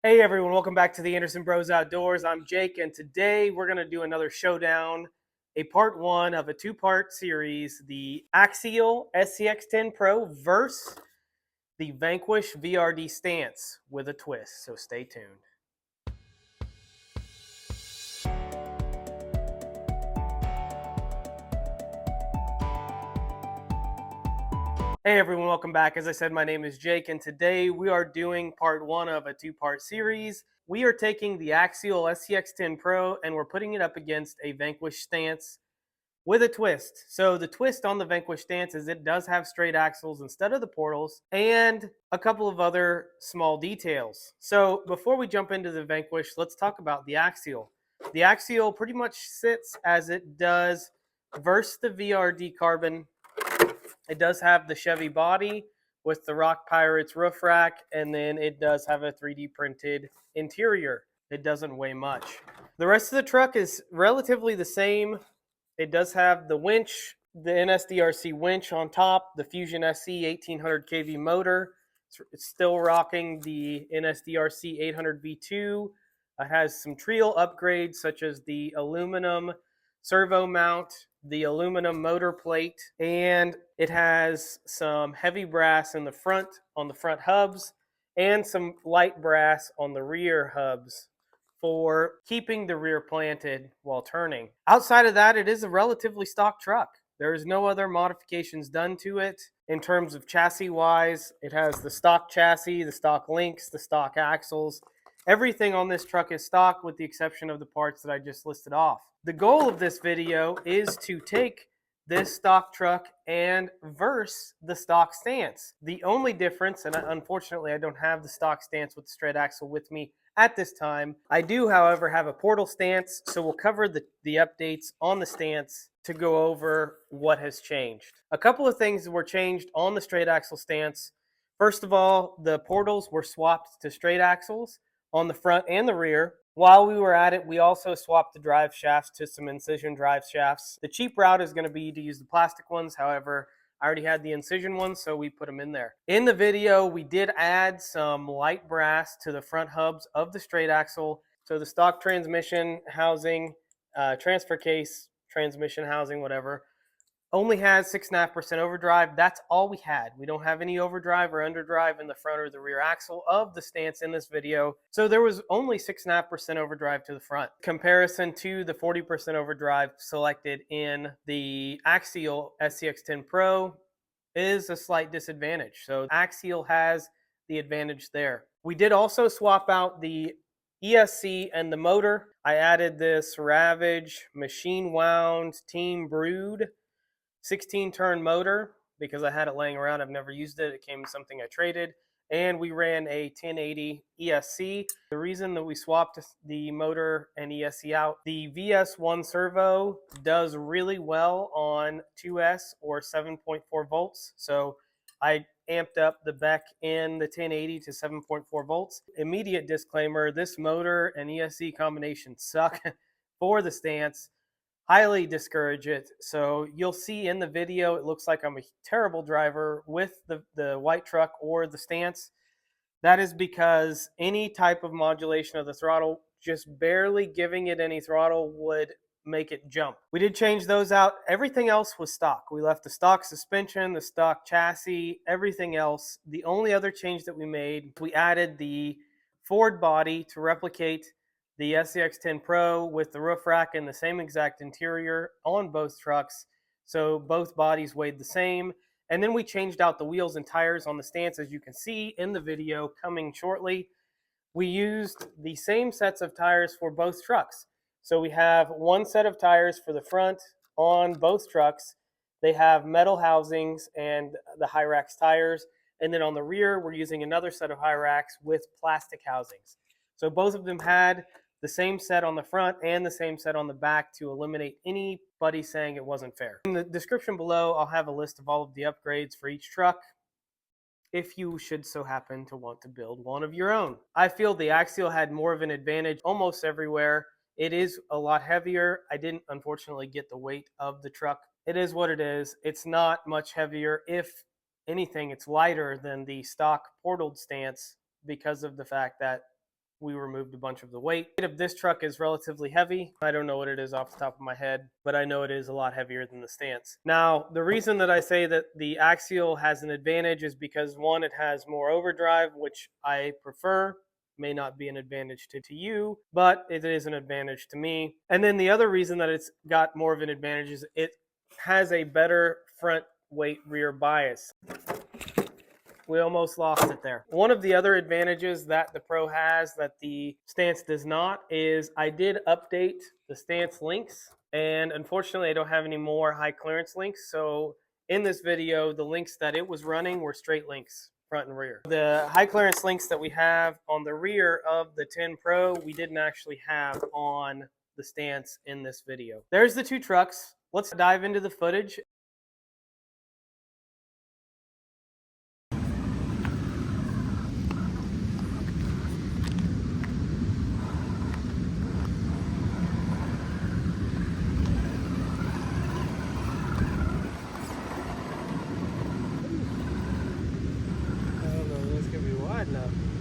Hey everyone, welcome back to the Anderson Bros Outdoors. I'm Jake, and today we're going to do another showdown, a part one of a two-part series, the Axial SCX10 Pro versus the Vanquish VRD Stance with a twist, so stay tuned. Hey everyone, welcome back. As I said, my name is Jake, and today we are doing part one of a two-part series. We are taking the Axial SCX10 Pro and we're putting it up against a Vanquish Stance with a twist. So the twist on the Vanquish Stance is it does have straight axles instead of the portals and a couple of other small details. So before we jump into the Vanquish, let's talk about the Axial. The Axial pretty much sits as it does versus the VRD Carbon. It does have the Chevy body with the Rock Pirates roof rack, and then it does have a 3D printed interior. It doesn't weigh much. The rest of the truck is relatively the same. It does have the winch, the NSDRC winch on top, the Fusion SE 1800 kV motor. It's still rocking the NSDRC 800 V2. It has some Trio upgrades such as the aluminum servo mount, the aluminum motor plate, and it has some heavy brass in the front on the front hubs and some light brass on the rear hubs for keeping the rear planted while turning. Outside of that, it is a relatively stock truck. There is no other modifications done to it. In terms of chassis wise, it has the stock chassis, the stock links, the stock axles. Everything on this truck is stock with the exception of the parts that I just listed off. The goal of this video is to take this stock truck and verse the stock stance. The only difference, and unfortunately I don't have the stock stance with the straight axle with me at this time. I do, however, have a portal stance, so we'll cover the updates on the stance to go over what has changed. A couple of things were changed on the straight axle stance. First of all, the portals were swapped to straight axles on the front and the rear. While we were at it, we also swapped the drive shafts to some incision drive shafts. The cheap route is going to be to use the plastic ones. However, I already had the incision ones, so we put them in there. In the video, we did add some light brass to the front hubs of the straight axle. So the stock transmission housing, transfer case, transmission housing, whatever, only has 6.5% overdrive. That's all we had. We don't have any overdrive or underdrive in the front or the rear axle of the stance in this video. So there was only 6.5% overdrive to the front. Comparison to the 40% overdrive selected in the Axial SCX10 Pro is a slight disadvantage. So Axial has the advantage there. We did also swap out the ESC and the motor. I added this Ravage machine wound Team Brood 16-turn motor because I had it laying around. I've never used it. It came with something I traded. And we ran a 1080 ESC. The reason that we swapped the motor and ESC out, the VS1 servo does really well on 2S or 7.4 volts. So I amped up the Beck in the 1080 to 7.4 volts. Immediate disclaimer, this motor and ESC combination suck for the stance. Highly discourage it. So you'll see in the video, it looks like I'm a terrible driver with the white truck or the stance. That is because any type of modulation of the throttle, just barely giving it any throttle would make it jump. We did change those out. Everything else was stock. We left the stock suspension, the stock chassis, everything else. The only other change that we made, we added the Ford body to replicate the SCX10 Pro with the roof rack and the same exact interior on both trucks. So both bodies weighed the same. And then we changed out the wheels and tires on the stance, as you can see in the video coming shortly. We used the same sets of tires for both trucks. So we have one set of tires for the front on both trucks. They have metal housings and the Hyrax tires. And then on the rear, we're using another set of Hyrax with plastic housings. So both of them had the same set on the front and the same set on the back to eliminate anybody saying it wasn't fair. In the description below, I'll have a list of all of the upgrades for each truck if you should so happen to want to build one of your own. I feel the Axial had more of an advantage almost everywhere. It is a lot heavier. I didn't unfortunately get the weight of the truck. It is what it is. It's not much heavier. If anything, it's lighter than the stock portaled stance because of the fact that we removed a bunch of the weight. The weight of this truck is relatively heavy. I don't know what it is off the top of my head, but I know it is a lot heavier than the Stance. Now, the reason that I say that the Axial has an advantage is because, one, it has more overdrive, which I prefer. May not be an advantage to you, but it is an advantage to me. And then the other reason that it's got more of an advantage is it has a better front weight rear bias. We almost lost it there. One of the other advantages that the Pro has that the Stance does not is I did update the Stance links, and unfortunately I don't have any more high clearance links. So in this video, the links that it was running were straight links, front and rear. The high clearance links that we have on the rear of the 10 Pro, we didn't actually have on the Stance in this video. There's the two trucks. Let's dive into the footage. Enough.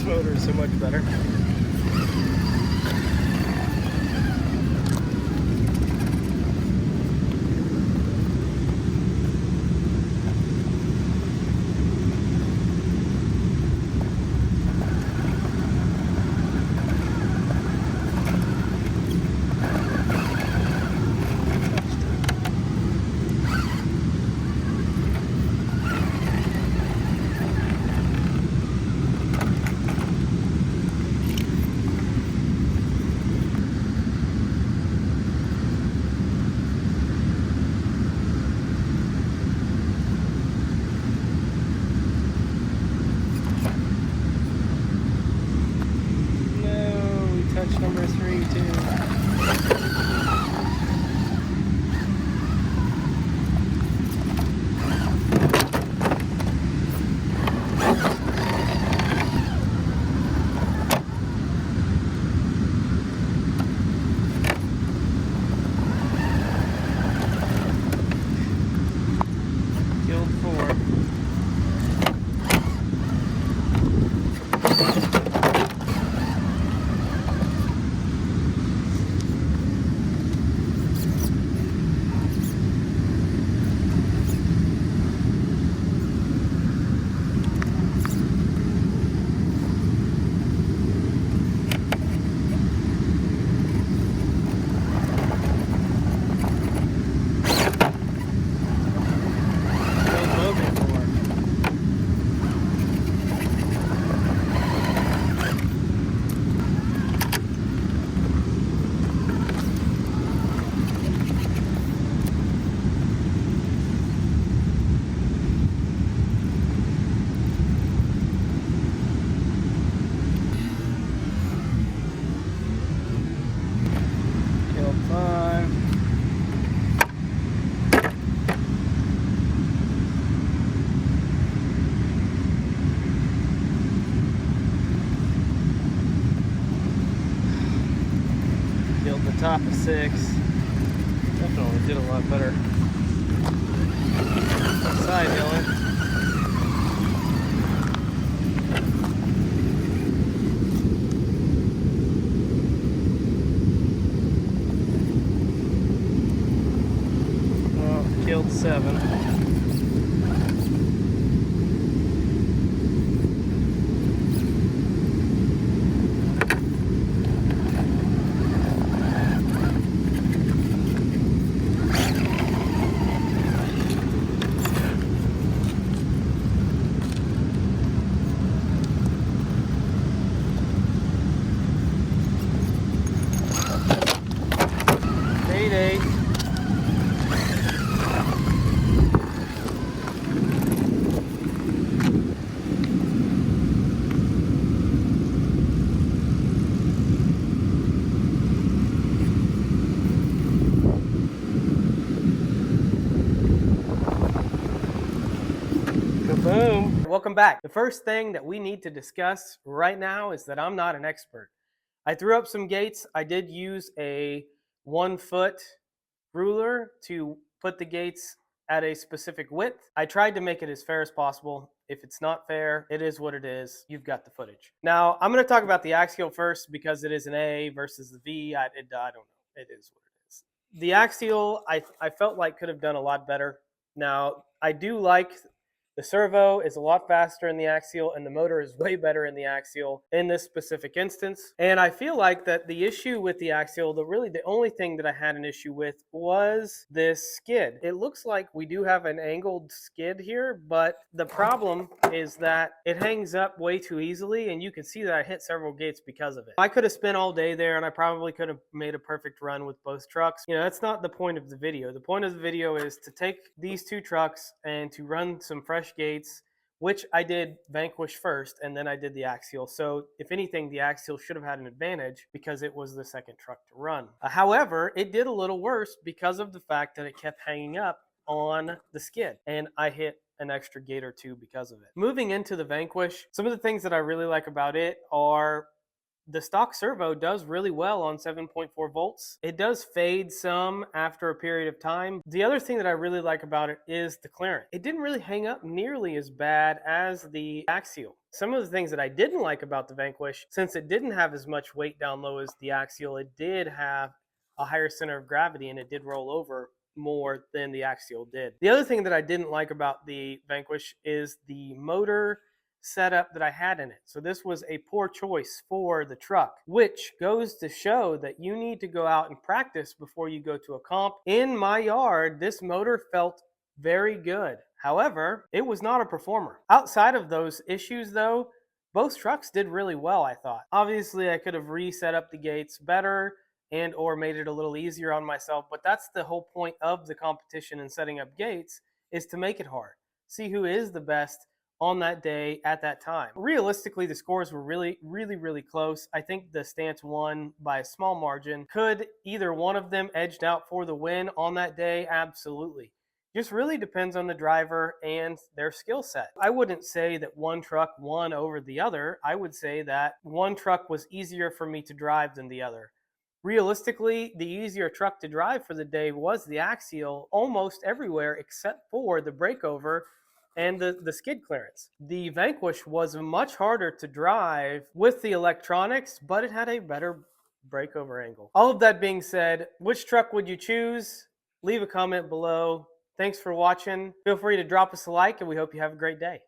motor is so much better. Launch number 3, 2. Top of 6. Definitely did a lot better. Side hilling. Well, killed 7. Boom. Welcome back. The first thing that we need to discuss right now is that I'm not an expert. I threw up some gates. I did use a 1-foot ruler to put the gates at a specific width. I tried to make it as fair as possible. If it's not fair, it is what it is. You've got the footage. Now, I'm going to talk about the axial first because it is an A versus the V. I don't know. It is what it is. The axial, I felt like could have done a lot better. Now, I do like the servo is a lot faster in the axial, and the motor is way better in the axial in this specific instance. And I feel like that the issue with the axial, the only thing that I had an issue with was this skid. It looks like we do have an angled skid here, but the problem is that it hangs up way too easily, and you can see that I hit several gates because of it. I could have spent all day there, and I probably could have made a perfect run with both trucks. You know, that's not the point of the video. The point of the video is to take these two trucks and to run some fresh gates, which I did Vanquish first, and then I did the axial. So if anything, the axial should have had an advantage because it was the second truck to run. However, it did a little worse because of the fact that it kept hanging up on the skid, and I hit an extra gate or two because of it. Moving into the Vanquish, some of the things that I really like about it are the stock servo does really well on 7.4 volts. It does fade some after a period of time. The other thing that I really like about it is the clearance. It didn't really hang up nearly as bad as the axial. Some of the things that I didn't like about the Vanquish, since it didn't have as much weight down low as the axial, it did have a higher center of gravity and it did roll over more than the axial did. The other thing that I didn't like about the Vanquish is the motor setup that I had in it. So this was a poor choice for the truck, which goes to show that you need to go out and practice before you go to a comp. In my yard, this motor felt very good. However, it was not a performer. Outside of those issues though, both trucks did really well, I thought. Obviously, I could have reset up the gates better and or made it a little easier on myself, but that's the whole point of the competition and setting up gates, is to make it hard. See who is the best on that day at that time. Realistically, the scores were really close. I think the Stance won by a small margin. Could either one of them edged out for the win on that day? Absolutely. Just really depends on the driver and their skill set. I wouldn't say that one truck won over the other. I would say that one truck was easier for me to drive than the other. Realistically, the easier truck to drive for the day was the Axial almost everywhere except for the breakover and the skid clearance. The Vanquish was much harder to drive with the electronics, but it had a better breakover angle. All of that being said, which truck would you choose? Leave a comment below. Thanks for watching. Feel free to drop us a like, and we hope you have a great day.